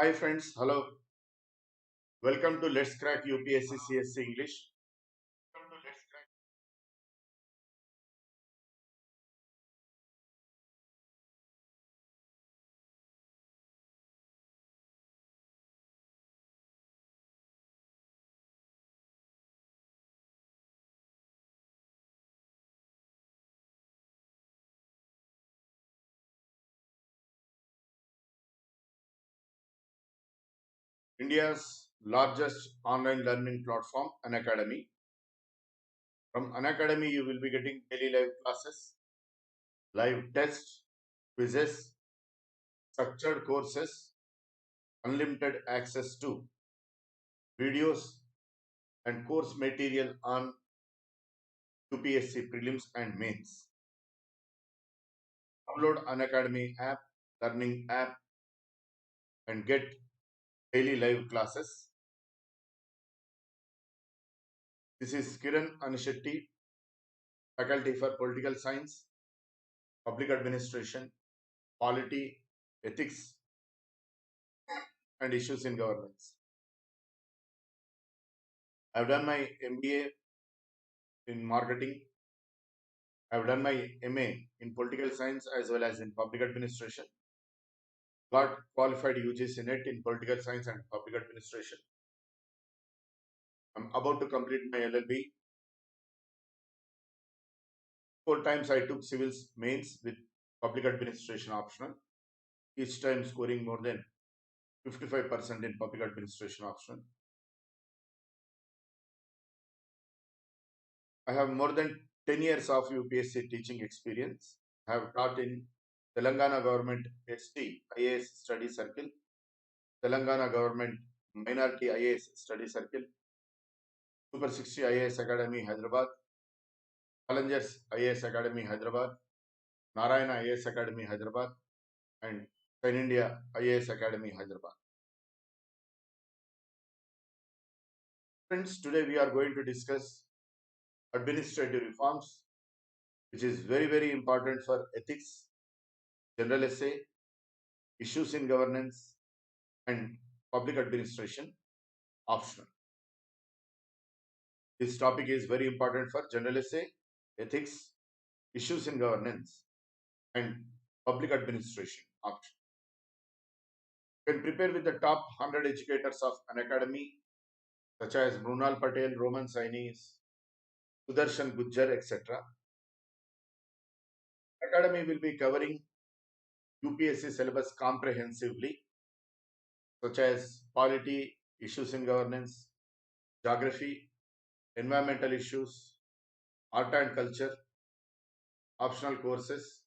Hi friends, hello. Welcome to Let's Crack UPSC CSE English. India's largest online learning platform, Unacademy. From Unacademy, you will be getting daily live classes, live tests, quizzes, structured courses, unlimited access to videos and course material on UPSC prelims and mains. Download Unacademy app, learning app, and get daily live classes. This is Kiran Anishetti, faculty for political science, public administration, polity, ethics, and issues in governance. I've done my MBA in marketing. I've done my MA in political science as well as in public administration. Got qualified UGC NET in political science and public administration. I'm about to complete my LLB. 4 times I took civils mains with public administration optional, each time scoring more than 55% in public administration optional. I have more than 10 years of UPSC teaching experience. I have taught in Telangana Government ST IAS Study Circle, Telangana Government Minority IAS Study Circle, Super 60 IAS Academy Hyderabad, Challengers IAS Academy Hyderabad, Narayana IAS Academy Hyderabad, and Pan India IAS Academy Hyderabad. Friends, today we are going to discuss administrative reforms, which is very important for ethics, general essay, issues in governance, and public administration optional. This topic is very important for general essay, ethics, issues in governance, and public administration option. You can prepare with the top 100 educators of Unacademy, such as Mrunal Patel, Roman Sainis, Sudarshan Gujjar, etc. Academy will be covering UPSC syllabus comprehensively, such as polity, issues in governance, geography, environmental issues, art and culture, optional courses,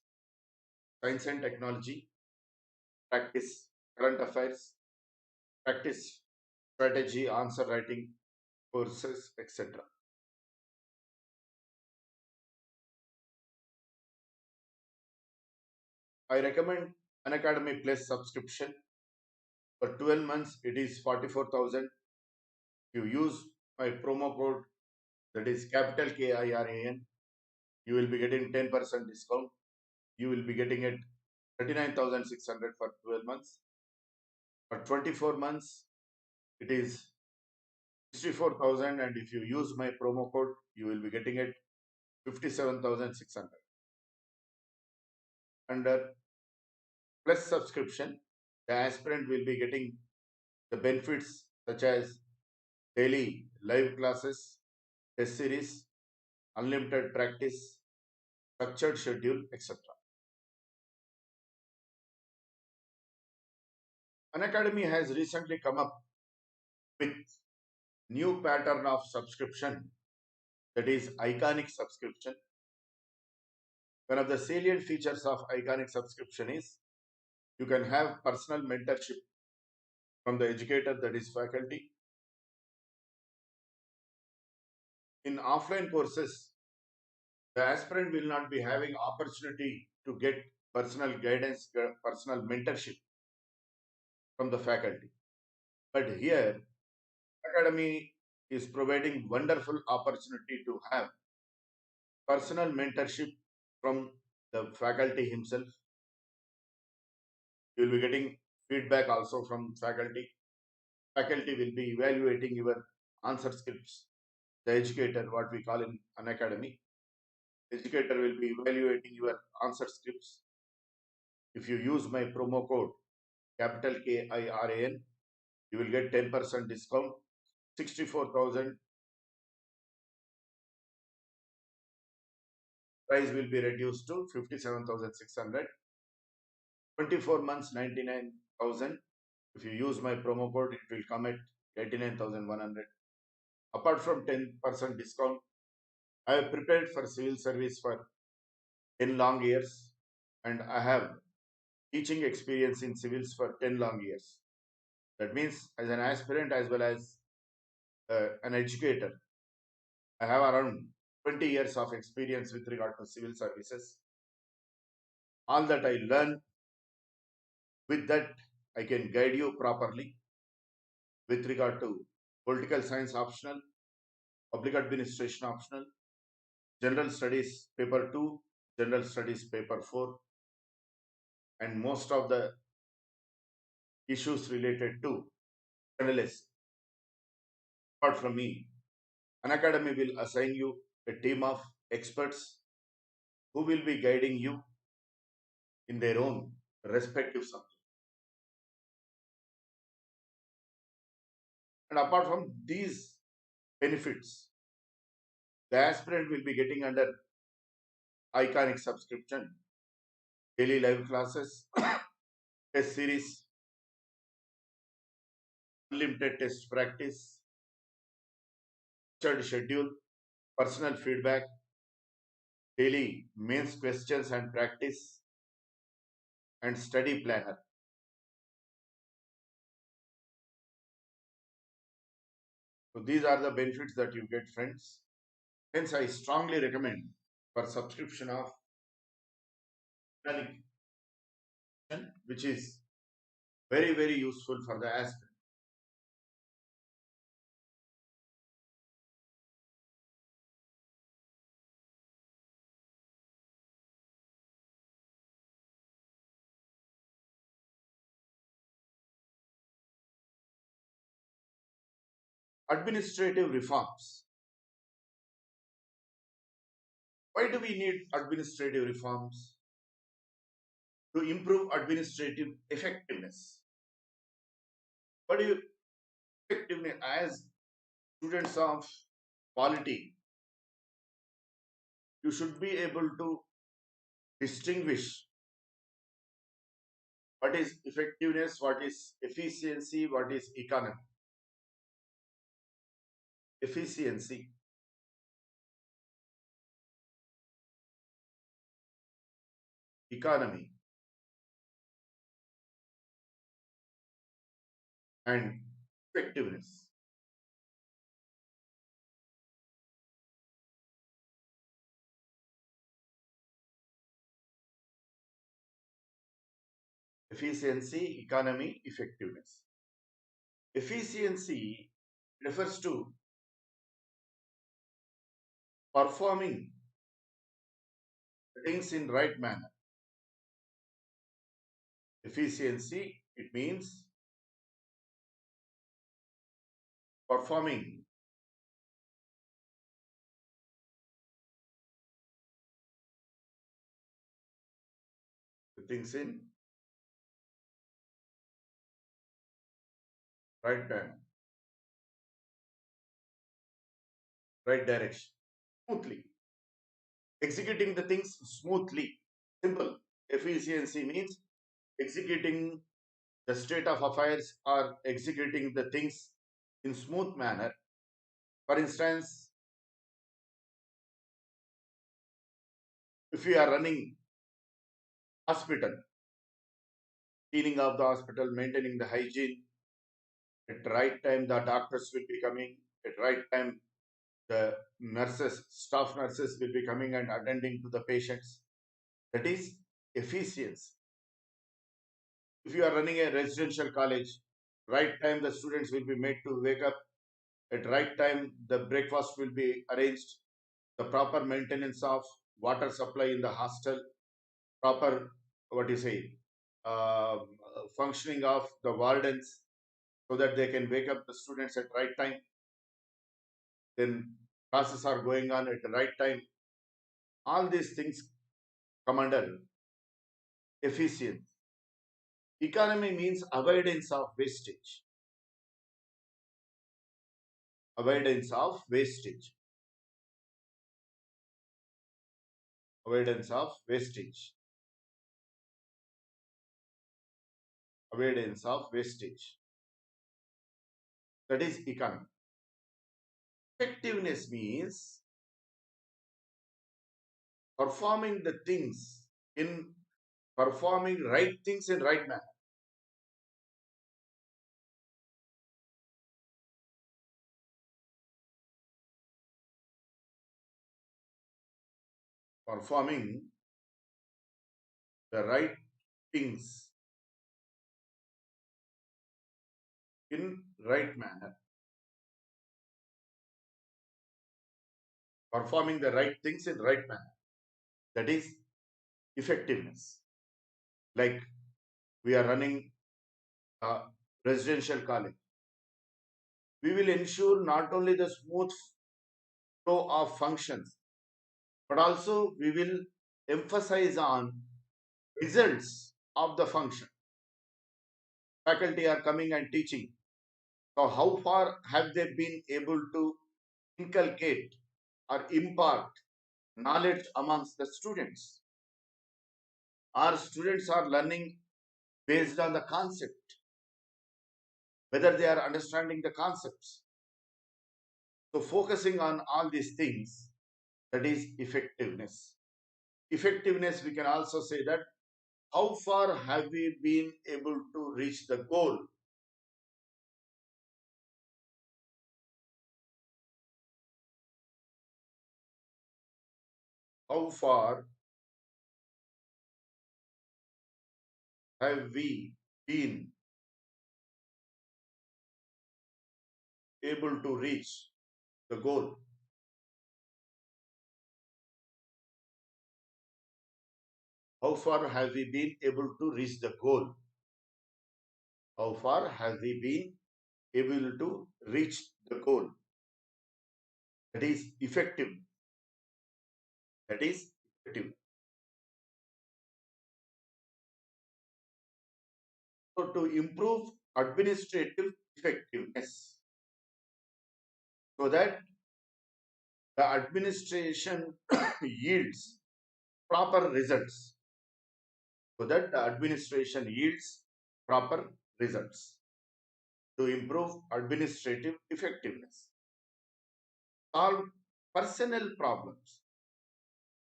science and technology, practice, current affairs, practice, strategy, answer writing courses, etc. I recommend Unacademy Plus subscription. For 12 months, it is 44,000. If you use my promo code, that is capital KIRAN, you will be getting 10% discount. You will be getting it 39,600 for 12 months. For 24 months, it is 64,000, and if you use my promo code, you will be getting it 57,600. Under Plus subscription, the aspirant will be getting the benefits such as daily live classes, test series, unlimited practice, structured schedule, etc. Unacademy has recently come up with new pattern of subscription, that is iconic subscription. One of the salient features of iconic subscription is you can have personal mentorship from the educator, that is faculty. In offline courses, the aspirant will not be having opportunity to get personal guidance, personal mentorship from the faculty. But here, Academy is providing wonderful opportunity to have personal mentorship from the faculty himself. You will be getting feedback also from faculty. Faculty will be evaluating your answer scripts. The educator, what we call in Unacademy, educator will be evaluating your answer scripts. If you use my promo code capital KIRAN, you will get 10% discount. 64,000 price will be reduced to 57,600. 24 months 99,000. If you use my promo code, it will come at 89,100. Apart from 10% discount, I have prepared for civil service for 10 long years, and I have teaching experience in civils for 10 long years. That means as an aspirant as well as an educator, I have around 20 years of experience with regard to civil services. All that I learn, with that I can guide you properly with regard to political science optional, public administration optional, general studies paper 2, general studies paper 4, and most of the issues related to journalists. Apart from me, an academy will assign you a team of experts who will be guiding you in their own respective subject. And apart from these benefits, the aspirant will be getting under iconic subscription, daily live classes, test series, unlimited test practice, structured schedule, personal feedback, daily mains questions and practice, and study planner. So these are the benefits that you get, friends. Hence, I strongly recommend for subscription of organic, which is very, very useful for the aspirant. Administrative reforms. Why do we need administrative reforms? To improve administrative effectiveness. What do you effectiveness as students of polity? You should be able to distinguish what is effectiveness, what is efficiency, what is economy. Efficiency, economy, and effectiveness. Efficiency, economy, effectiveness. Efficiency refers to performing things in right manner. Efficiency, it means performing the things in right manner, right direction, smoothly. Executing the things smoothly. Simple. Efficiency means executing the state of affairs or executing the things in smooth manner. For instance, if you are running hospital, cleaning of the hospital, maintaining the hygiene, at the right time the doctors will be coming, at the right time the nurses, staff nurses will be coming and attending to the patients. That is efficiency. If you are running a residential college, right time the students will be made to wake up, at right time the breakfast will be arranged, the proper maintenance of water supply in the hostel, proper what you say, uh, functioning of the wardens so that they can wake up the students at right time. Then classes are going on at the right time. All these things come under efficiency. Economy means avoidance of wastage. Avoidance of wastage. Avoidance of wastage. Avoidance of wastage. That is economy. Effectiveness means performing the things in performing right things in right manner. Performing the right things in right manner. Performing the right things in right manner. That is effectiveness. Like we are running a residential college. We will ensure not only the smooth flow of functions, but also we will emphasize on results of the function. Faculty are coming and teaching. So how far have they been able to inculcate or impart knowledge amongst the students? Our students are learning based on the concept, whether they are understanding the concepts. So focusing on all these things, that is effectiveness. Effectiveness, we can also say that how far have we been able to reach the goal? How far have we been able to reach the goal? How far have we been able to reach the goal? How far have we been able to reach the goal? That is effective. That is effective. So to improve administrative effectiveness, so that the administration yields proper results. So that the administration yields proper results. To improve administrative effectiveness. Solve personnel problems.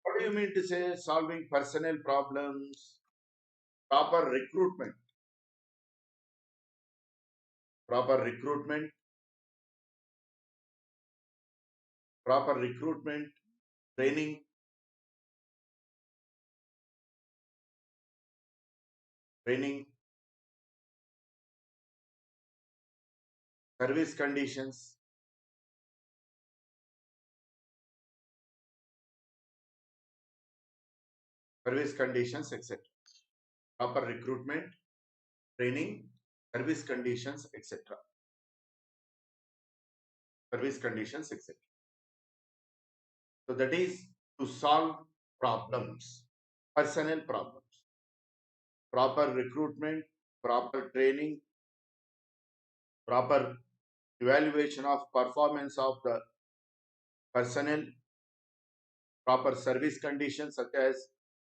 What do you mean to say solving personnel problems? Proper recruitment. Proper recruitment. Proper recruitment, training, training, service conditions, etc. Proper recruitment, training, service conditions, etc. Service conditions, etc. So that is to solve problems, personnel problems. Proper recruitment, proper training, proper evaluation of performance of the personnel, proper service conditions such as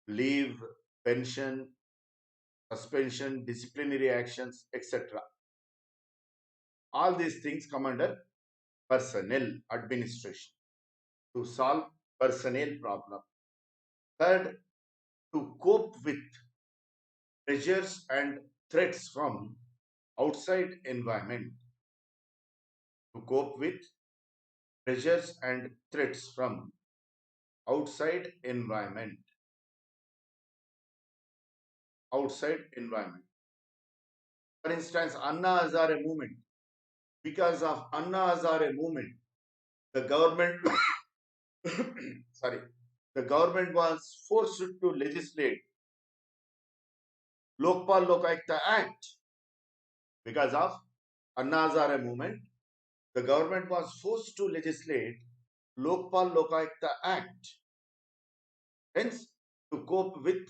leave, pension, suspension, disciplinary actions, etc. All these things come under personnel administration to solve personnel problem. Third, to cope with pressures and threats from outside environment. To cope with pressures and threats from outside environment. Outside environment. For instance, Anna Hazare movement. Because of Anna Hazare movement, the government sorry, the government was forced to legislate Lokpal Lokayukta Act. Because of Anna Hazare movement, the government was forced to legislate Lokpal Lokayukta Act. Hence, to cope with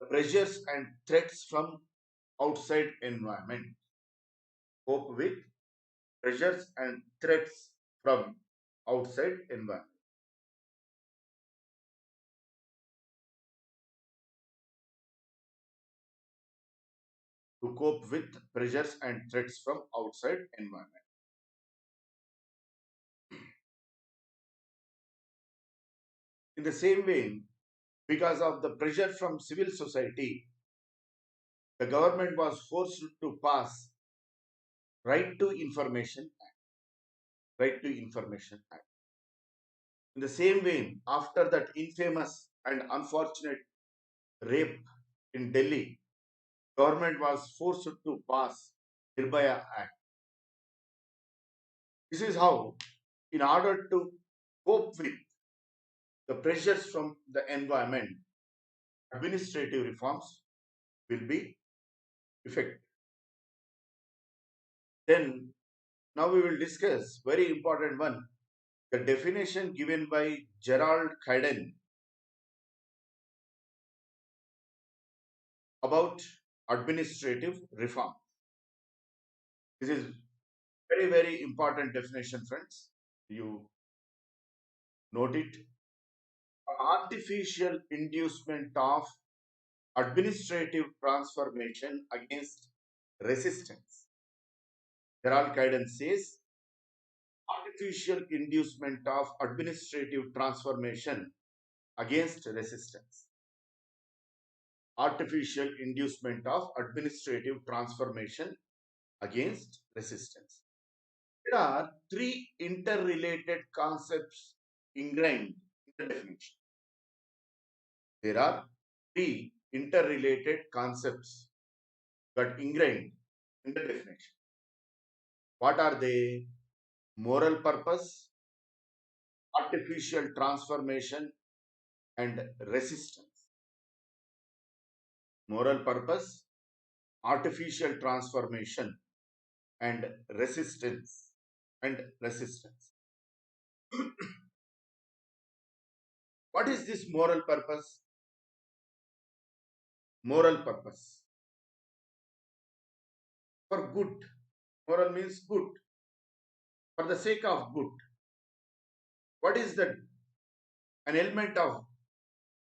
pressures and threats from outside environment. Cope with pressures and threats from outside environment. To cope with pressures and threats from outside environment. In the same way, because of the pressure from civil society, the government was forced to pass Right to Information Act. Right to Information Act. In the same way, after that infamous and unfortunate rape in Delhi, government was forced to pass Nirbhaya Act. This is how, in order to cope with the pressures from the environment, administrative reforms will be effective. Then, now we will discuss very important one, the definition given by Gerald Caiden about administrative reform. This is very, very important definition, friends. You note it. Artificial inducement of administrative transformation against resistance. Gerald Caiden says artificial inducement of administrative transformation against resistance. Artificial inducement of administrative transformation against resistance. There are three interrelated concepts ingrained in the definition. There are three interrelated concepts that ingrained in the definition. What are they? Moral purpose, artificial transformation, and resistance. Moral purpose, artificial transformation, and resistance. And resistance. What is this moral purpose? Moral purpose. For good. Moral means good. For the sake of good. What is that? An element of,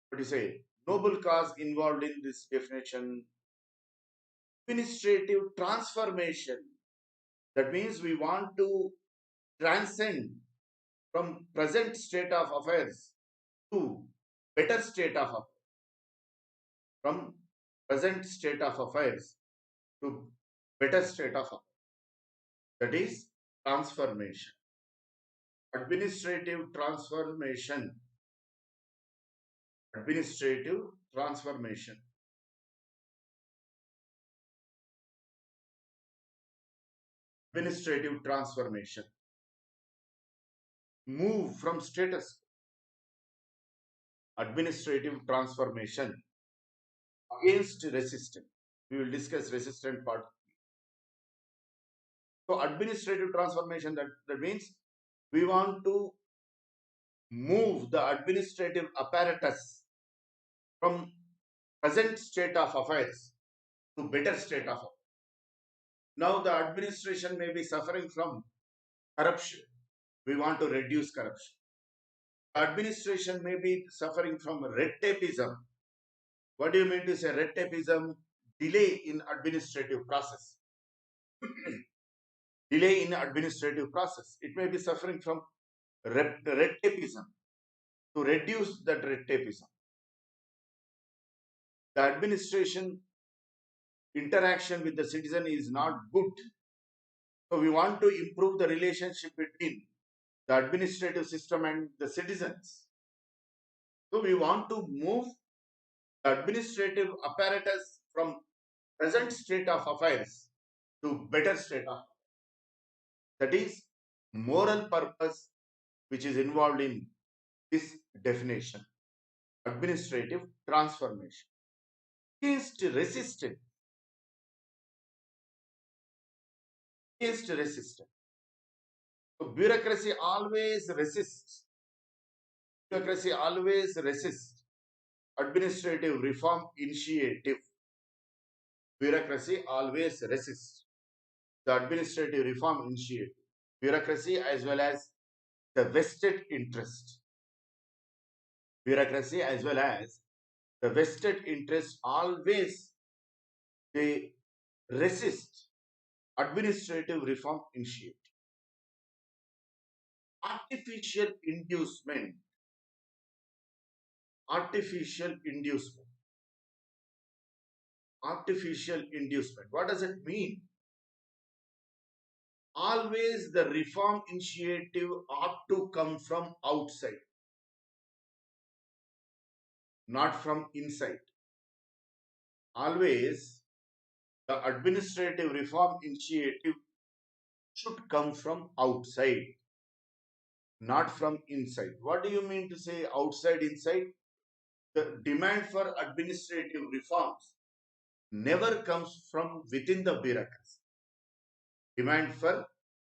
what do you say, noble cause involved in this definition? Administrative transformation. That means we want to transcend from present state of affairs to better state of affairs. From present state of affairs to better state of affairs. That is transformation. Administrative transformation. Administrative transformation. Administrative transformation. Move from status. Administrative transformation against resistance. We will discuss resistant part. So administrative transformation, that means we want to move the administrative apparatus from present state of affairs to better state of affairs. Now the administration may be suffering from corruption. We want to reduce corruption. Administration may be suffering from red tapeism. What do you mean to say red tapeism? Delay in administrative process. Delay in administrative process. It may be suffering from red tapeism. To reduce that red tapeism, the administration interaction with the citizen is not good. So we want to improve the relationship between the administrative system and the citizens. So we want to move the administrative apparatus from present state of affairs to better state of affairs. That is moral purpose which is involved in this definition. Administrative transformation. against resistance, against resistance. So bureaucracy always resists. Bureaucracy always resists administrative reform initiative. Bureaucracy always resists the administrative reform initiative. Bureaucracy as well as the vested interest. Bureaucracy as well as the vested interest always they resist administrative reform initiative. Artificial inducement. Artificial inducement. Artificial inducement. What does it mean? Always the reform initiative ought to come from outside, not from inside. Always the administrative reform initiative should come from outside, not from inside. What do you mean to say outside, inside? The demand for administrative reforms never comes from within the bureaucracy. Demand for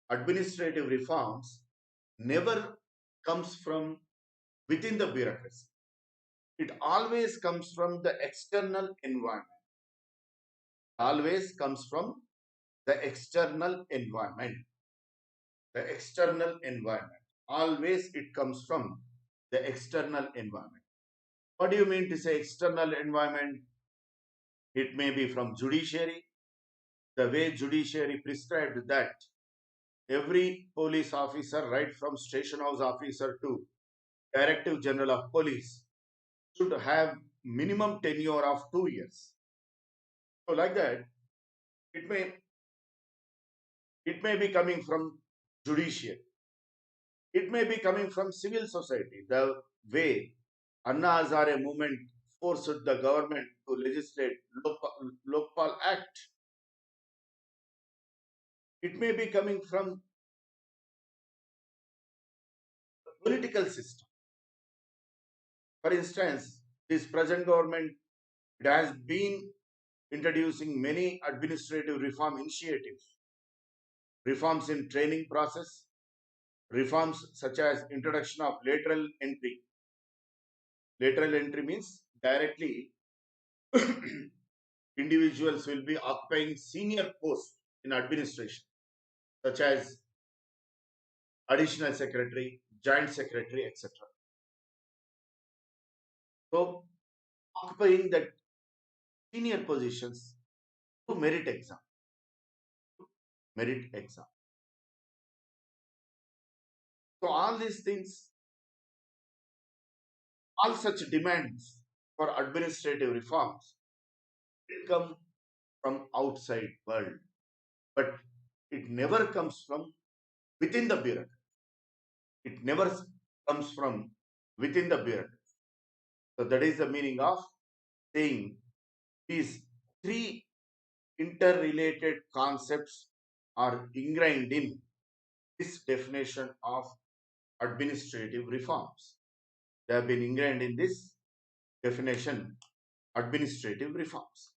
administrative reforms never comes from within the bureaucracy. It always comes from the external environment. Always comes from the external environment. The external environment. Always it comes from the external environment. What do you mean to say external environment? It may be from judiciary. The way judiciary prescribed that every police officer, right from station house officer to Director General of Police, should have minimum tenure of 2 years. So like that, it may be coming from judiciary. It may be coming from civil society. The way Anna Hazare movement forced the government to legislate Lokpal Act. It may be coming from the political system. For instance, this present government, it has been introducing many administrative reform initiatives, reforms in training process, reforms such as introduction of lateral entry. Lateral entry means directly individuals will be occupying senior posts in administration, such as additional secretary, joint secretary, etc. So, occupying that senior positions to merit exam. Merit exam. So, all these things, all such demands for administrative reforms will come from outside world, but it never comes from within the bureaucracy. It never comes from within the bureaucracy. So that is the meaning of saying these three interrelated concepts are ingrained in this definition of administrative reforms. They have been ingrained in this definition, administrative reforms.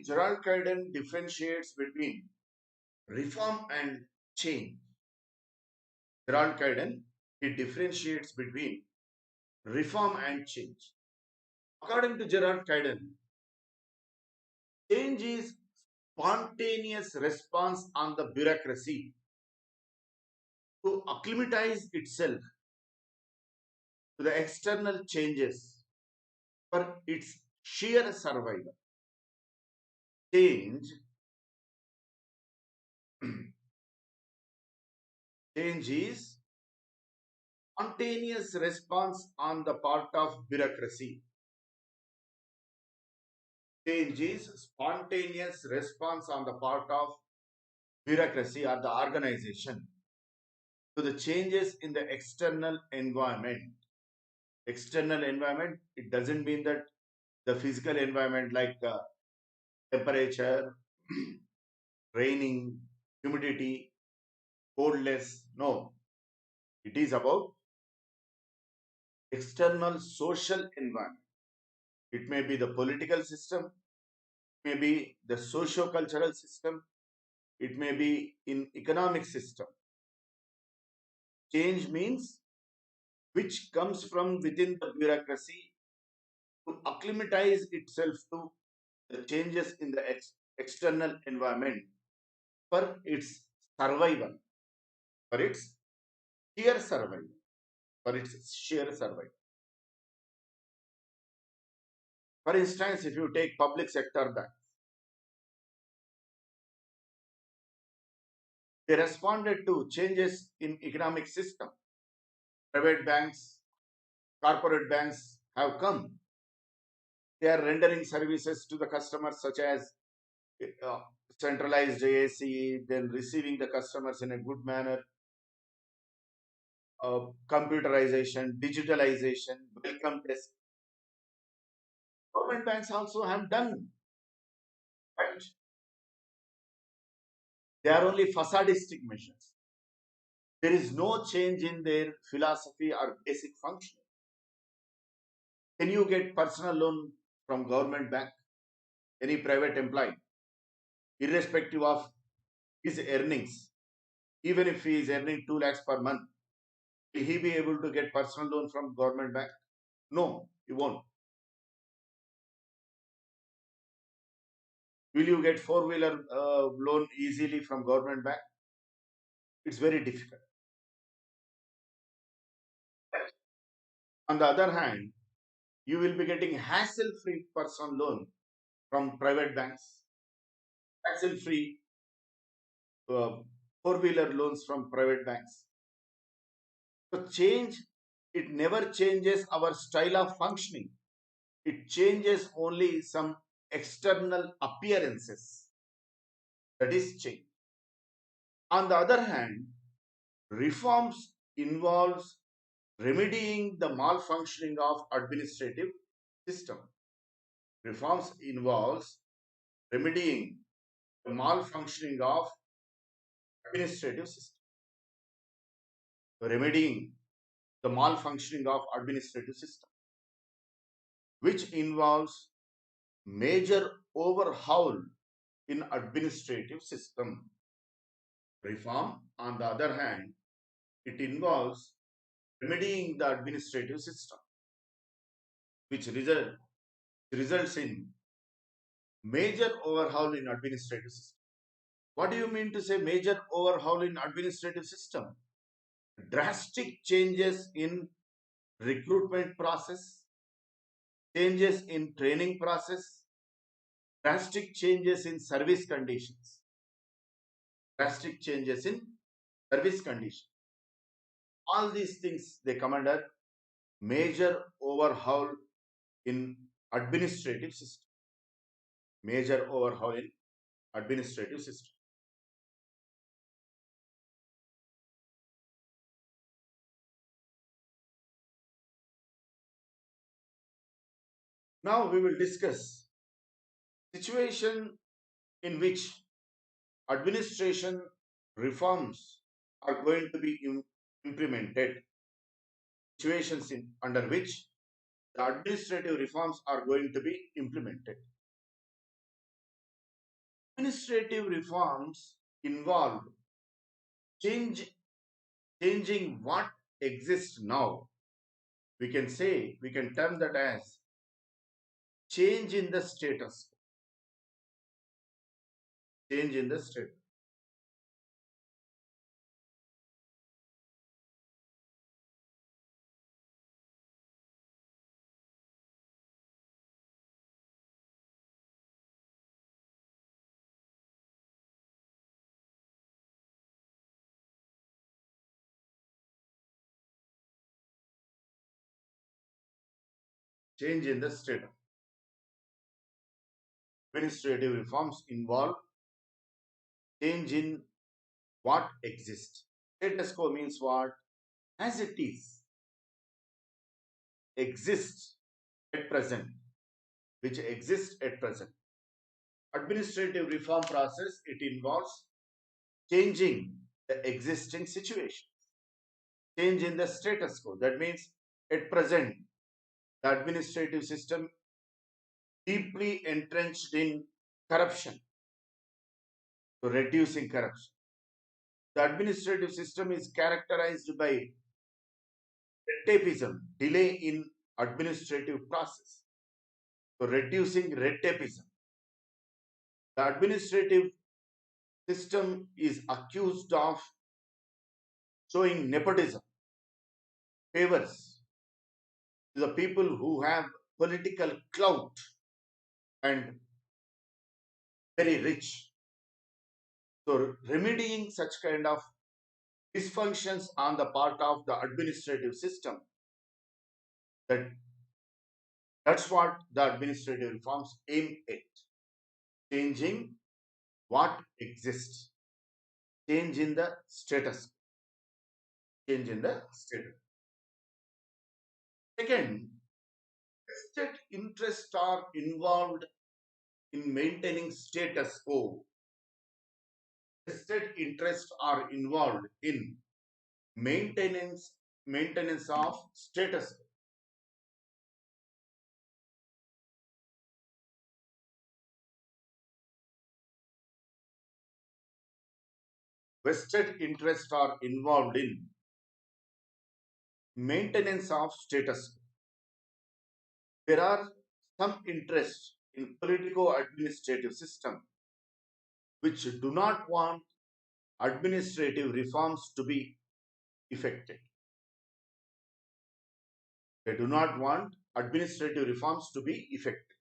Gerald Caiden differentiates between reform and change. Gerald Caiden, he differentiates between reform and change. According to Gerald Caiden, change is spontaneous response on the bureaucracy to acclimatize itself to the external changes for its sheer survival. Change, change is spontaneous response on the part of bureaucracy. Change is spontaneous response on the part of bureaucracy or the organization to the changes in the external environment. External environment, it doesn't mean that the physical environment like temperature, raining, humidity, coldness. No, it is about external social environment. It may be the political system, may be the socio-cultural system, it may be in economic system. Change means which comes from within the bureaucracy to acclimatize itself to the changes in the external environment for its survival, for its sheer survival, for its sheer survival. For instance, if you take public sector banks, they responded to changes in economic system. Private banks, corporate banks have come. They are rendering services to the customers such as uh, centralized AAC, then receiving the customers in a good manner, computerization, digitalization, welcome desk. Government banks also have done, but they are only facadistic measures. There is no change in their philosophy or basic function. Can you get personal loan from government bank? Any private employee, irrespective of his earnings, even if he is earning 2 lakhs per month, will he be able to get personal loan from government bank? No, he won't. Will you get four-wheeler loan easily from government bank? It's very difficult. On the other hand, you will be getting hassle-free personal loan from private banks, hassle-free uh, four-wheeler loans from private banks. So change, it never changes our style of functioning. It changes only some external appearances. That is change. On the other hand, reforms involves remedying the malfunctioning of administrative system. Reforms involves remedying the malfunctioning of administrative system. Remedying the malfunctioning of administrative system, which involves major overhaul in administrative system. Reform, on the other hand, it involves remedying the administrative system, which results in major overhaul in administrative system. What do you mean to say major overhaul in administrative system? Drastic changes in recruitment process, changes in training process, drastic changes in service conditions, drastic changes in service conditions. All these things they come under major overhaul in administrative system. Major overhaul in administrative system. Now we will discuss situation in which administration reforms are going to be implemented. Situations under which the administrative reforms are going to be implemented. Administrative reforms involve change, changing what exists now. We can say, we can term that as change in the status. Change in the status. Change in the status. Administrative reforms involve change in what exists. Status quo means what? As it is, exists at present, which exists at present. Administrative reform process, it involves changing the existing situation, change in the status quo. That means at present, the administrative system deeply entrenched in corruption, so reducing corruption. The administrative system is characterized by red tapeism, delay in administrative process, so reducing red tapeism. The administrative system is accused of showing nepotism, favors to the people who have political clout and very rich. So remedying such kind of dysfunctions on the part of the administrative system, that that's what the administrative reforms aim at. Changing what exists, change in the status, change in the status. Second, vested interests are involved in maintaining status quo. Vested interests are involved in maintenance of status quo. Vested interests are involved in maintenance of status quo. There are some interests in politico-administrative system which do not want administrative reforms to be effected. They do not want administrative reforms to be effected.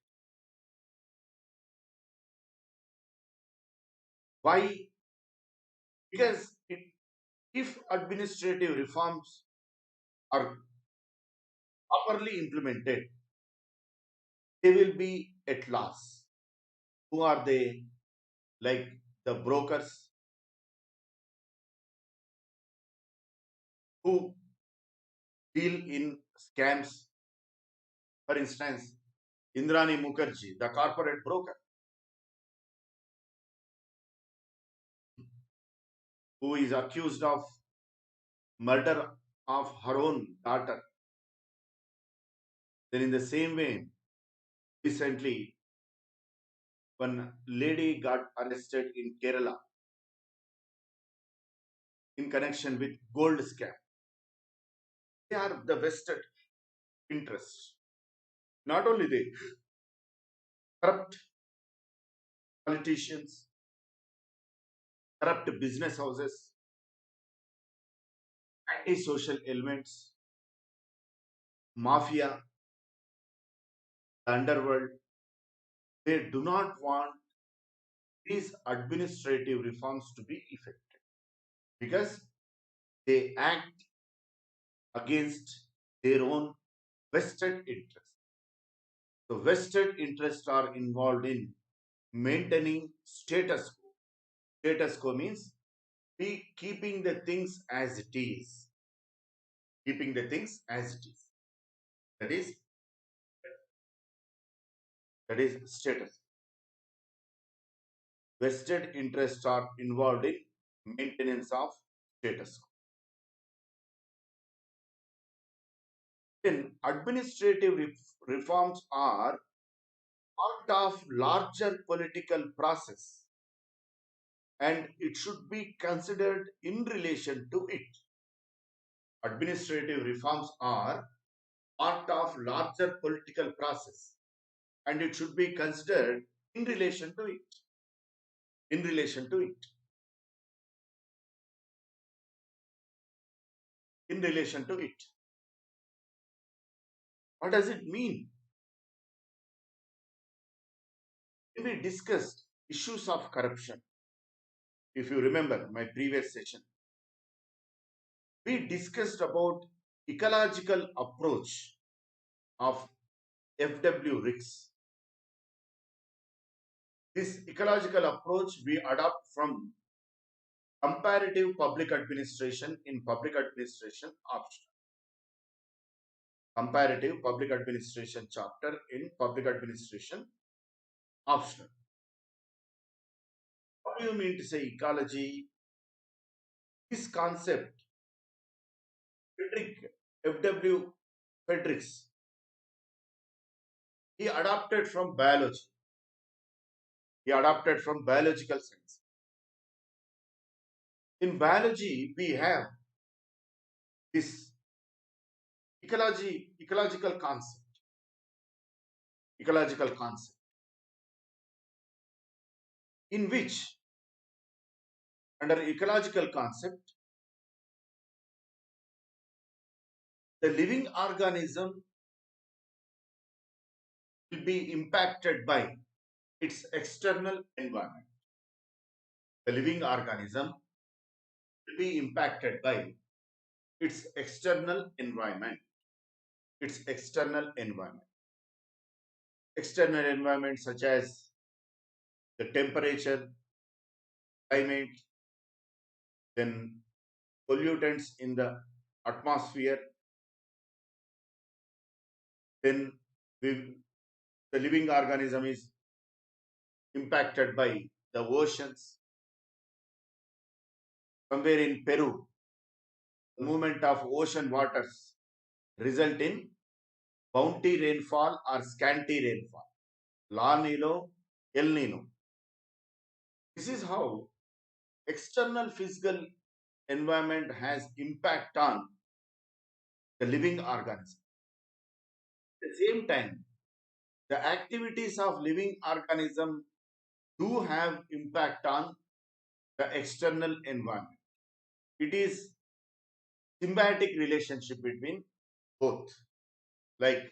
Why? Because if administrative reforms are properly implemented, they will be at loss. Who are they? Like the brokers who deal in scams. For instance, Indrani Mukherjee, the corporate broker, who is accused of murder of her own daughter. Then in the same way, recently, one lady got arrested in Kerala in connection with gold scam. They are the vested interests. Not only they, corrupt politicians, corrupt business houses, anti-social elements, mafia, the underworld, they do not want these administrative reforms to be effective because they act against their own vested interests. So vested interests are involved in maintaining status quo. Status quo means be keeping the things as it is. Keeping the things as it is. That is status. Vested interests are involved in maintenance of status quo. Then administrative reforms are part of larger political process and it should be considered in relation to it. Administrative reforms are part of larger political process and it should be considered in relation to it. In relation to it. In relation to it. What does it mean? When we discussed issues of corruption, if you remember my previous session, we discussed about ecological approach of FW Ricks. This ecological approach we adopt from comparative public administration in public administration optional. Comparative public administration chapter in public administration optional. What do you mean to say ecology? This concept, Frederick F.W. Fredericks, he adopted from biology. He adopted from biological science. In biology, we have this ecological concept, ecological concept, in which under ecological concept, the living organism will be impacted by its external environment. The living organism will be impacted by its external environment. Its external environment. External environment such as the temperature, climate, then pollutants in the atmosphere, then the living organism is impacted by the oceans. Somewhere in Peru, the movement of ocean waters result in bounty rainfall or scanty rainfall, La Nino, El Nino. This is how external physical environment has impact on the living organism. At the same time, the activities of living organism do have impact on the external environment. It is symbiotic relationship between both, like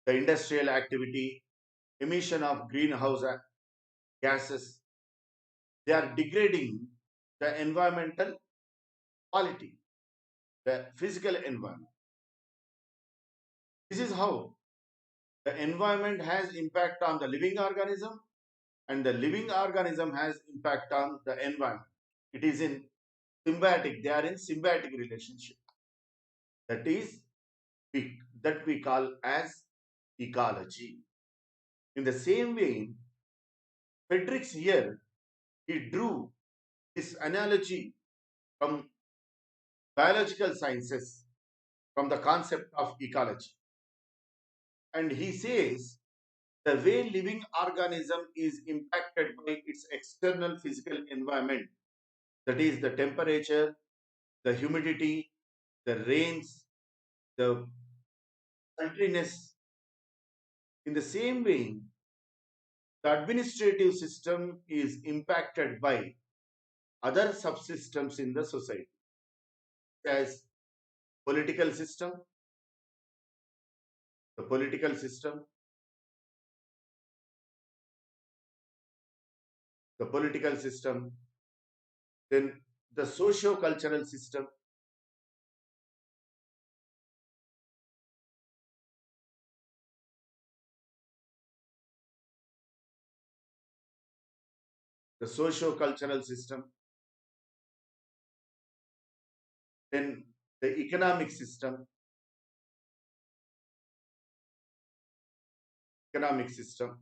the industrial activity, emission of greenhouse gases. They are degrading the environmental quality, the physical environment. This is how the environment has impact on the living organism and the living organism has impact on the environment. It is in symbiotic, they are in symbiotic relationship. That is that we call as ecology. In the same way, Fredericks here, he drew this analogy from biological sciences, from the concept of ecology. And he says the way living organism is impacted by its external physical environment, that is the temperature, the humidity, the rains, the sultriness. In the same way, the administrative system is impacted by other subsystems in the society, as political system, the political system, the political system, then the socio-cultural system, the socio-cultural system, then the economic system, economic system.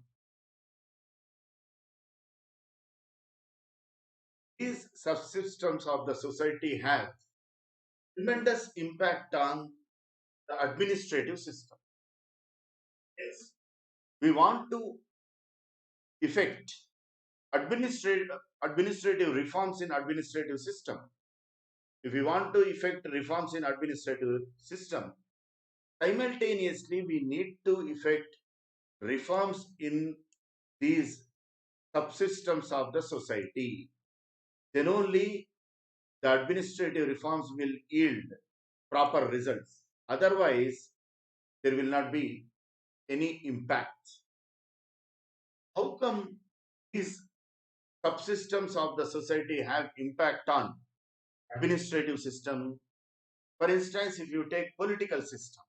These subsystems of the society have tremendous impact on the administrative system. Yes. We want to effect administrative reforms in administrative system. If we want to effect reforms in administrative system, simultaneously we need to effect reforms in these subsystems of the society. Then only the administrative reforms will yield proper results. Otherwise, there will not be any impact. How come these subsystems of the society have impact on administrative system? For instance, if you take political system,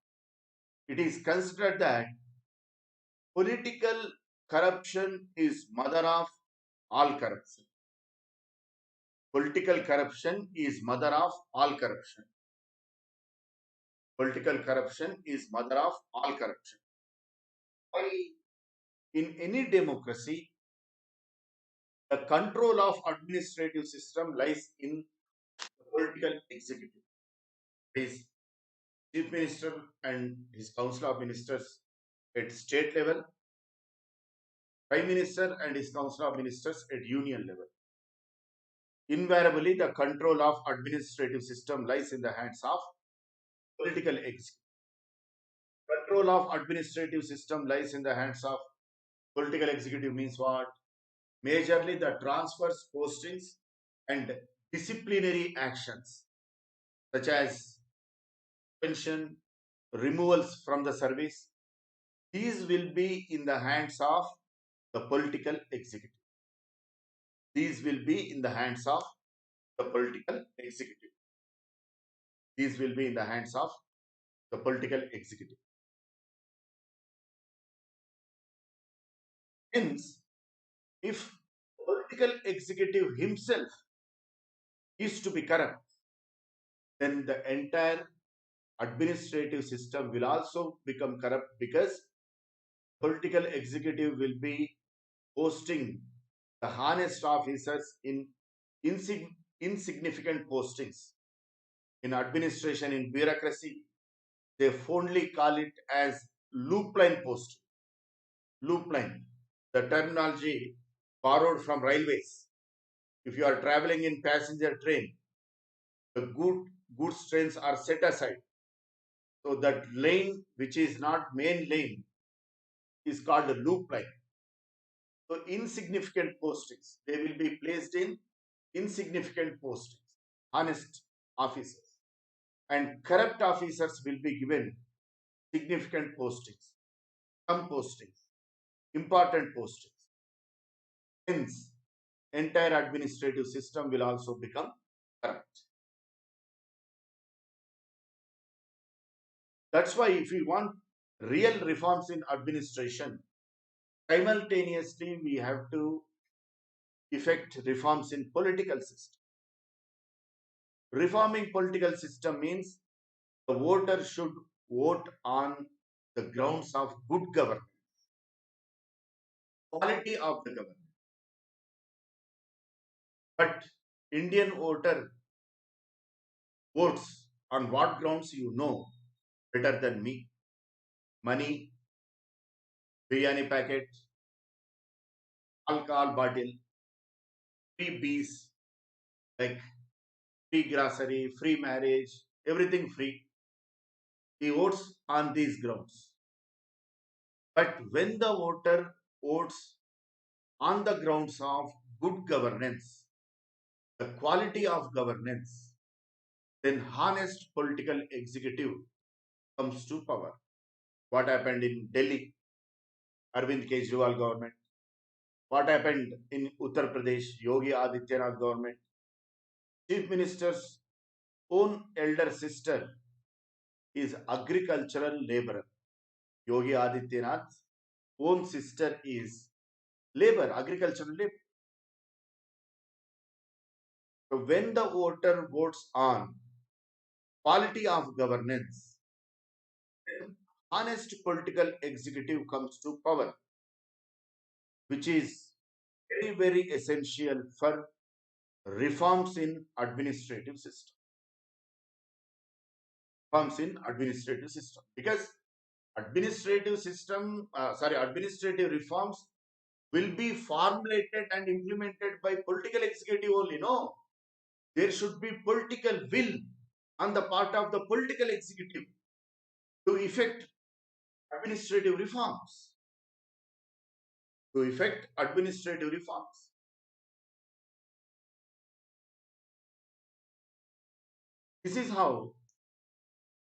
it is considered that political corruption is mother of all corruption. Political corruption is mother of all corruption. Political corruption is mother of all corruption. Why? In any democracy, The control of administrative system lies in the political executive. His chief minister and his council of ministers at state level, prime minister and his council of ministers at union level. Invariably, the control of administrative system lies in the hands of political executive. Control of administrative system lies in the hands of political executive means what? Majorly the transfers, postings and disciplinary actions such as pension, removals from the service. These will be in the hands of the political executive. These will be in the hands of the political executive. These will be in the hands of the political executive. Hence, if political executive himself is to be corrupt, then the entire administrative system will also become corrupt because political executive will be posting the honest officers in insignificant postings. In administration, in bureaucracy, they fondly call it as loop line posting. Loop line, the terminology borrowed from railways. If you are traveling in passenger train, the goods trains are set aside. So that lane which is not main lane is called a loop line. So insignificant postings, they will be placed in insignificant postings, honest officers. And corrupt officers will be given significant postings, some postings, important postings. Hence, entire administrative system will also become corrupt. That's why if we want real reforms in administration, simultaneously we have to effect reforms in political system. Reforming political system means the voter should vote on the grounds of good governance, quality of the government. But Indian voter votes on what grounds you know better than me. Money, biryani packet, alcohol bottle, free bees, like free grocery, free marriage, everything free. He votes on these grounds. But when the voter votes on the grounds of good governance, the quality of governance, then honest political executive comes to power. What happened in Delhi, Arvind Kejriwal government? What happened in Uttar Pradesh, Yogi Adityanath government? Chief Minister's own elder sister is agricultural laborer. Yogi Adityanath's own sister is labor, agricultural labor. So when the voter votes on quality of governance, then honest political executive comes to power, which is very, very essential for reforms in administrative system. Reforms in administrative system. Because administrative reforms will be formulated and implemented by political executive only. No, there should be political will on the part of the political executive to effect administrative reforms. To effect administrative reforms. This is how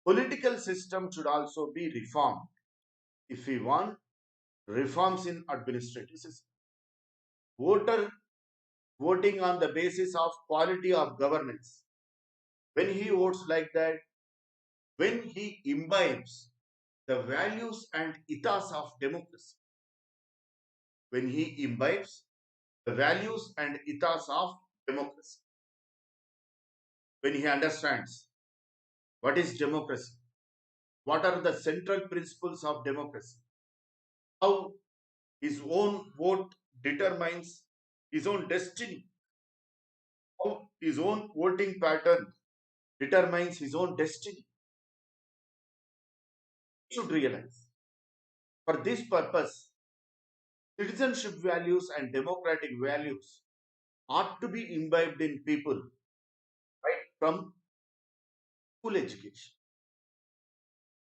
political system should also be reformed if we want reforms in administrative system. Voter voting on the basis of quality of governance. When he votes like that, when he imbibes the values and ethos of democracy, when he imbibes the values and ethos of democracy, when he understands what is democracy, what are the central principles of democracy, how his own vote determines his own destiny, how his own voting pattern determines his own destiny. He should realize. For this purpose, citizenship values and democratic values ought to be imbibed in people right from school education.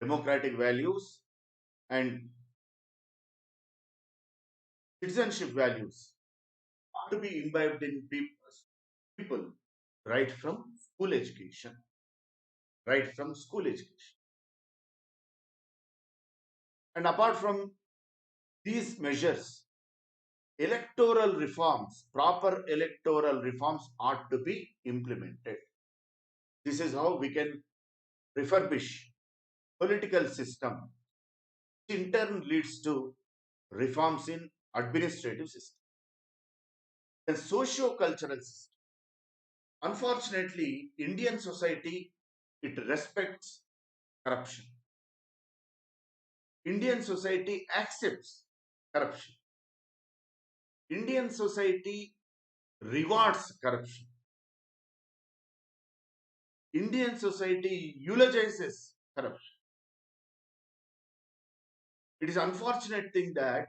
Democratic values and citizenship values ought to be imbibed in people right from school education. Right from school education. And apart from these measures, electoral reforms, proper electoral reforms ought to be implemented. This is how we can refurbish political system, which in turn leads to reforms in administrative system and socio-cultural system. Unfortunately, Indian society, it respects corruption. Indian society accepts corruption. Indian society rewards corruption. Indian society eulogizes corruption. It is unfortunate thing that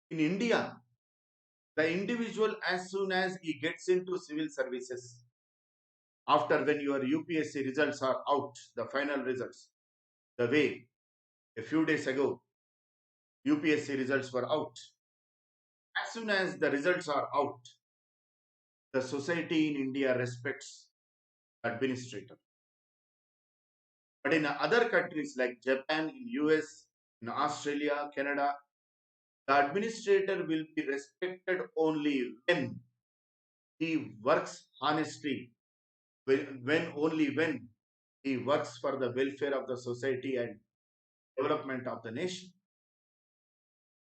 in India, the individual, as soon as he gets into civil services, after when your UPSC results are out, the final results, the way a few days ago UPSC results were out, as soon as the results are out, the society in India respects the administrator. But in other countries like Japan, in US, in Australia, Canada, the administrator will be respected only when he works honestly, when he works for the welfare of the society and development of the nation.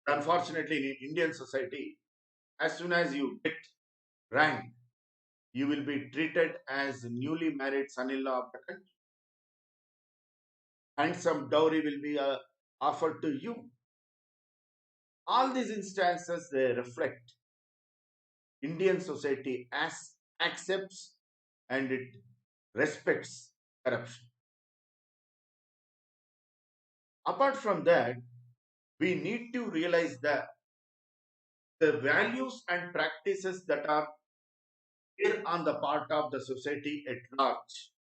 Unfortunately, in Indian society, as soon as you get rank, you will be treated as newly married son-in-law of the country. Handsome dowry will be offered to you. All these instances, they reflect Indian society as accepts and it respects corruption. Apart from that, we need to realize that the values and practices that are here on the part of the society at large,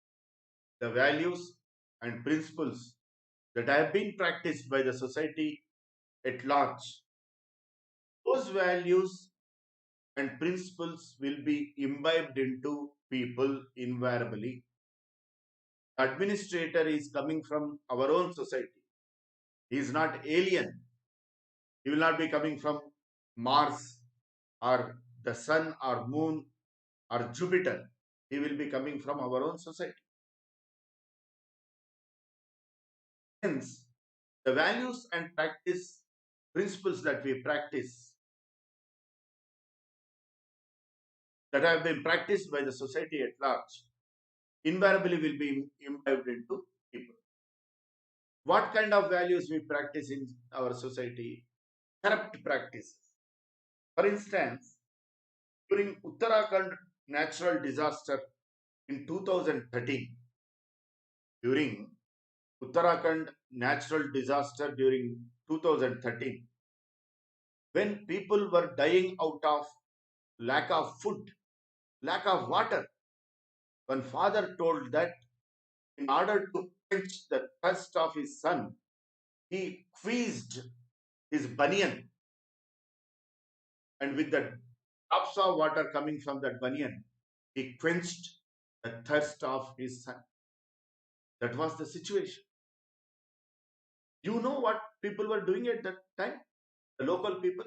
the values and principles that have been practiced by the society at large, those values and principles will be imbibed into people invariably. Administrator is coming from our own society. He is not alien. He will not be coming from Mars or the sun or moon or Jupiter. He will be coming from our own society. Hence, the values and practice principles that we practice that have been practiced by the society at large invariably will be imbibed into people. What kind of values we practice in our society? Corrupt practices. For instance, during Uttarakhand natural disaster in 2013, during Uttarakhand natural disaster during 2013, when people were dying out of lack of food, lack of water, one father told that in order to quench the thirst of his son, he squeezed his banyan, and with the drops of water coming from that banyan, he quenched the thirst of his son. That was the situation. You know what people were doing at that time? The local people,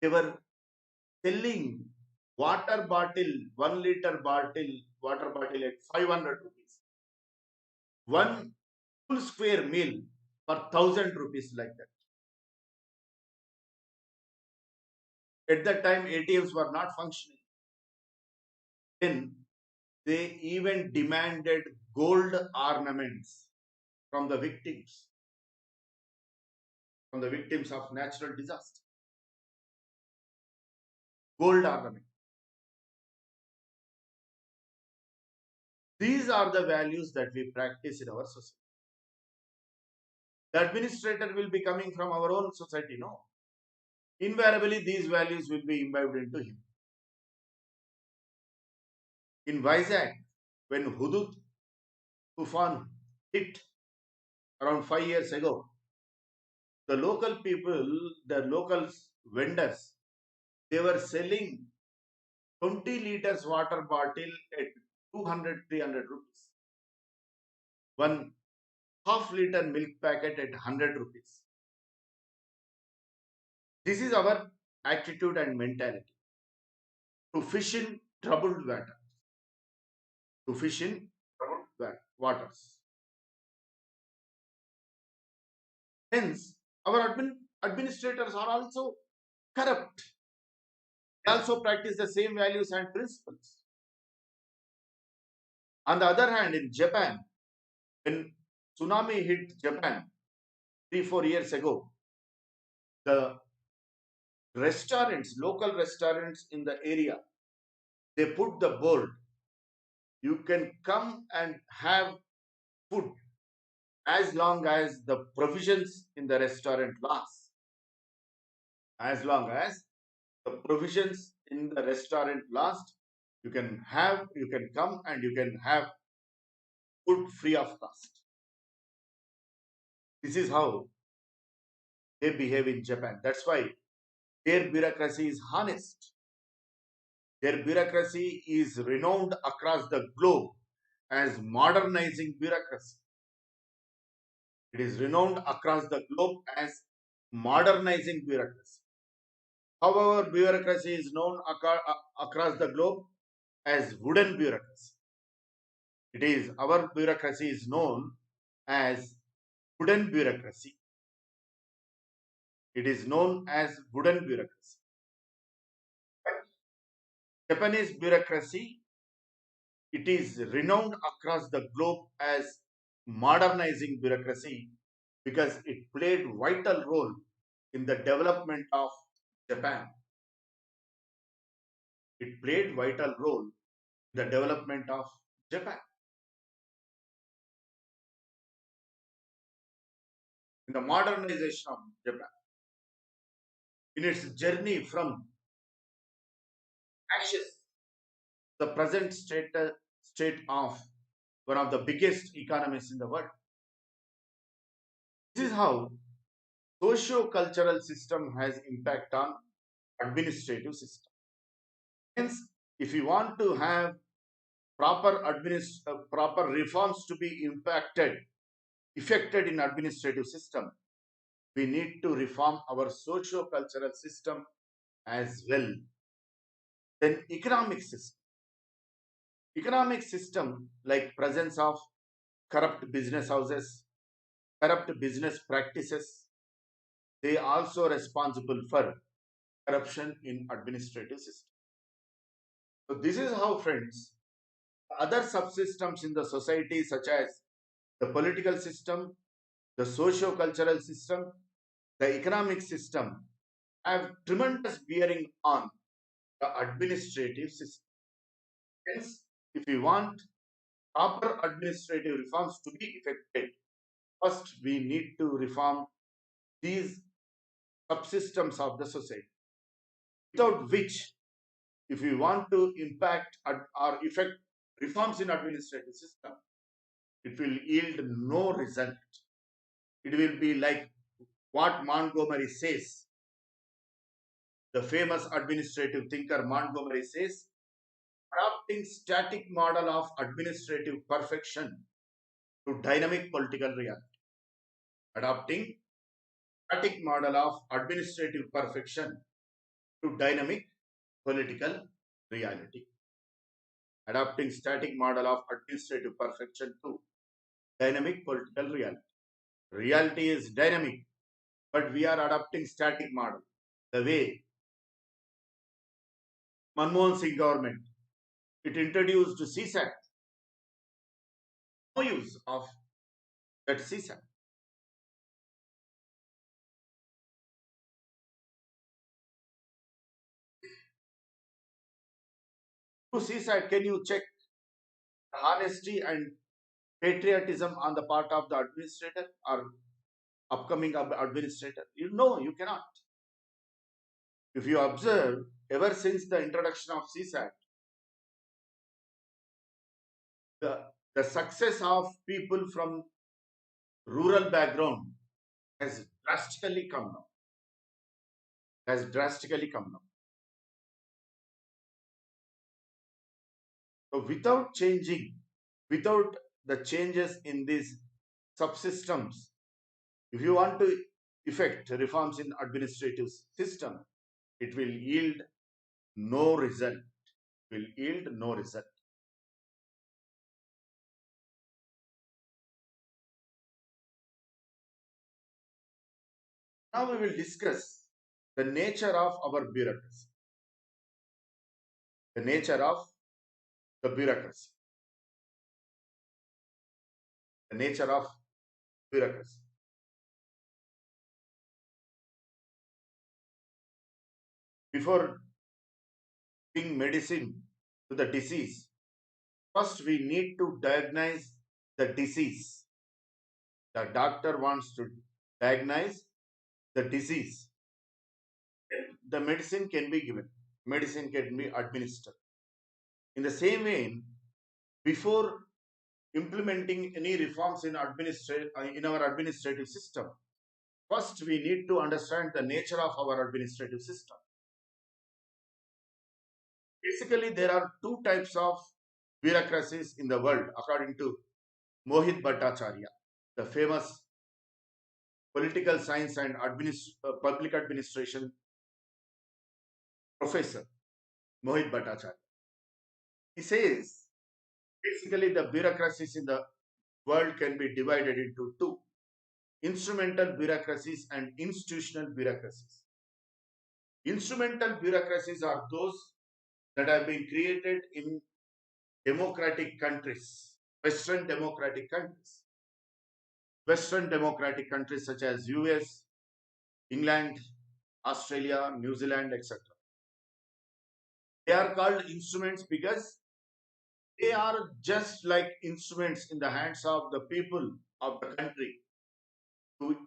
they were selling water bottle, 1 liter bottle, water bottle at 500 rupees. One full square meal for 1,000 rupees, like that. At that time, ATMs were not functioning. Then they even demanded gold ornaments from the victims of natural disaster. gold ornament. These are the values that we practice in our society. The administrator will be coming from our own society, no? Invariably, these values will be imbibed into him. In Vizag, when Hudud Tufan hit around 5 years ago, the local people, the local vendors, they were selling 20 liters water bottle at 200, 300 rupees. One half-liter milk packet at 100 rupees. This is our attitude and mentality. To fish in troubled water. To fish in troubled waters. Hence, our administrators are also corrupt. They also practice the same values and principles. On the other hand, in Japan, when tsunami hit Japan 3, 4 years ago, the restaurants, local restaurants in the area, they put the board, you can come and have food as long as the provisions in the restaurant last. As long as the provisions in the restaurant last, you can come and you can have food free of cost. This is how they behave in Japan. That's why their bureaucracy is honest. Their bureaucracy is renowned across the globe as modernizing bureaucracy. It is renowned across the globe as modernizing bureaucracy. However, bureaucracy is known across the globe as wooden bureaucracy. Our bureaucracy is known as wooden bureaucracy. It is known as wooden bureaucracy. Japanese bureaucracy, it is renowned across the globe as modernizing bureaucracy because it played vital role in the development of Japan. It played vital role in the development of Japan. In the modernization of Japan. In its journey from ashes, the present state of one of the biggest economies in the world. This is how socio-cultural system has impact on administrative system. Hence, if you want to have proper reforms to be effected in administrative system, we need to reform our socio-cultural system as well. Then economic system. Economic system like presence of corrupt business houses, corrupt business practices, they also responsible for corruption in administrative system. So this is how, friends, other subsystems in the society such as the political system, the socio-cultural system, the economic system have tremendous bearing on the administrative system. Hence, if we want proper administrative reforms to be effective, first we need to reform these subsystems of the society, without which, if we want to impact or effect reforms in administrative system, it will yield no result. It will be like what Montgomery says. The famous administrative thinker Montgomery says, adopting static model of administrative perfection to dynamic political reality. Adopting static model of administrative perfection to dynamic political reality. Adopting static model of administrative perfection to dynamic political reality. Reality is dynamic, but we are adopting static model. The way Manmohan Singh government, it introduced CSAT. No use of that CSAT. To CSAT, can you check the honesty and patriotism on the part of the administrator or upcoming administrator? You know, you cannot. If you observe, ever since the introduction of CSAT, the, the success of people from rural background has drastically come down. Has drastically come down. So without the changes in these subsystems, if you want to effect reforms in administrative system, it will yield no result. Will yield no result. Now we will discuss the nature of our bureaucracy. The nature of the bureaucracy. The nature of bureaucracy. Before giving medicine to the disease, first we need to diagnose the disease. The doctor wants to diagnose the disease. The medicine can be given. Medicine can be administered. In the same way, before implementing any reforms in our administrative system, first we need to understand the nature of our administrative system. Basically, there are two types of bureaucracies in the world, according to Mohit Bhattacharya, the famous political science and public administration professor, Mohit Bhattacharya. He says, basically the bureaucracies in the world can be divided into two: instrumental bureaucracies and institutional bureaucracies. Instrumental bureaucracies are those that have been created in democratic countries, Western democratic countries such as US, England, Australia, New Zealand, etc. They are called instruments because they are just like instruments in the hands of the people of the country to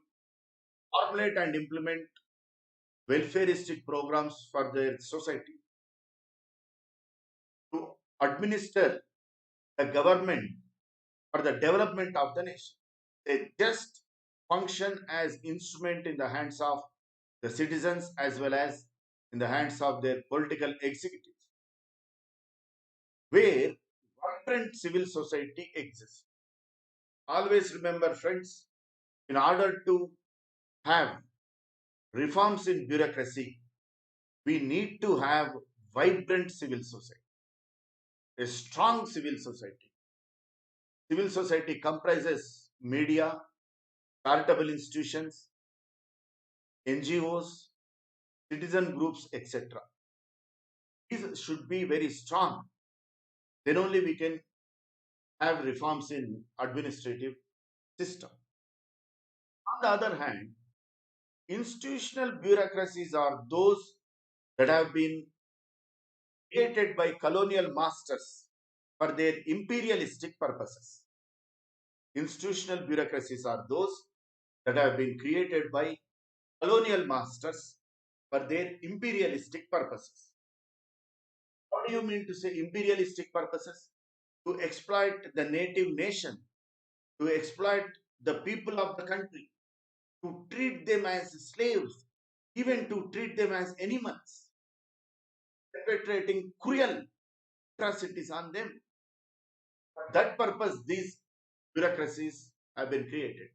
formulate and implement welfareistic programs for their society, to administer the government for the development of the nation. They just function as instrument in the hands of the citizens as well as in the hands of their political executives, where vibrant civil society exists. Always remember, friends, in order to have reforms in bureaucracy, we need to have vibrant civil society, a strong civil society. Civil society comprises media, charitable institutions, NGOs, citizen groups, etc. These should be very strong. Then only we can have reforms in administrative system. On the other hand, institutional bureaucracies are those that have been created by colonial masters for their imperialistic purposes. Institutional bureaucracies are those that have been created by colonial masters for their imperialistic purposes. What do you mean to say imperialistic purposes? To exploit the native nation, to exploit the people of the country, to treat them as slaves, even to treat them as animals, perpetrating cruel atrocities on them. For that purpose, these bureaucracies have been created.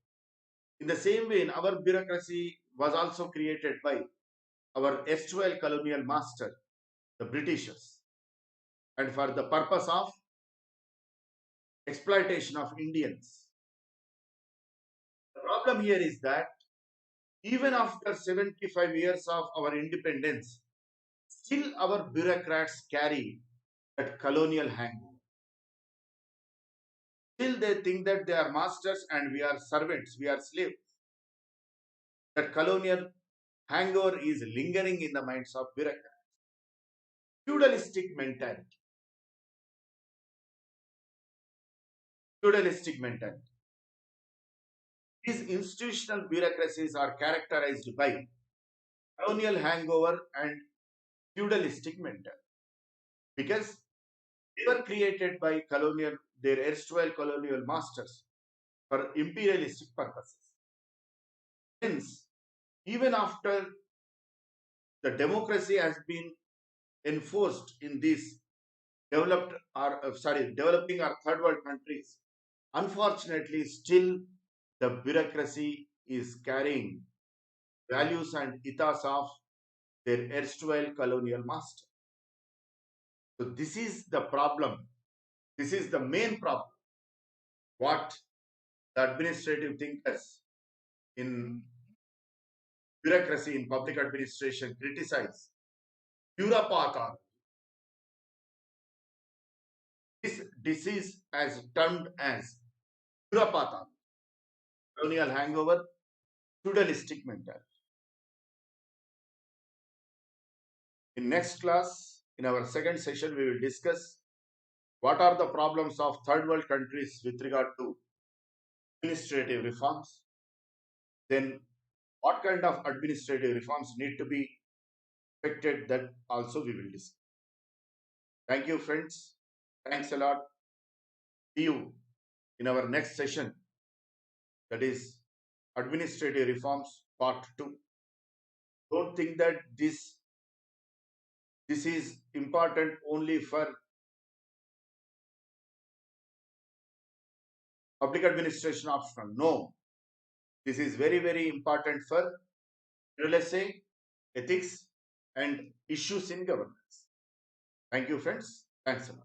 In the same way, our bureaucracy was also created by our erstwhile colonial master, the Britishers, and for the purpose of exploitation of Indians. The problem here is that even after 75 years of our independence, still our bureaucrats carry that colonial hangover. Still they think that they are masters and we are servants, we are slaves. That colonial hangover is lingering in the minds of bureaucrats. Feudalistic mentality. feudalistic mentality. These institutional bureaucracies are characterized by colonial hangover and feudalistic mentality because they were created by their erstwhile colonial masters for imperialistic purposes. Hence, even after the democracy has been enforced in these developing our third world countries, unfortunately, still the bureaucracy is carrying values and ethos of their erstwhile colonial master. So this is the problem. This is the main problem. What the administrative thinkers in bureaucracy in public administration criticize. Bureaucracy. This disease as termed as bureaucracy, colonial hangover, feudalistic mentality. In next class, in our second session, we will discuss what are the problems of third world countries with regard to administrative reforms. Then what kind of administrative reforms need to be effected, that also we will discuss. Thank you, friends. Thanks a lot. See you in our next session, that is administrative reforms part 2. Don't think that this is important only for public administration optional. No, this is very, very important for LSA, ethics, and issues in governance. Thank you, friends. Thanks a lot.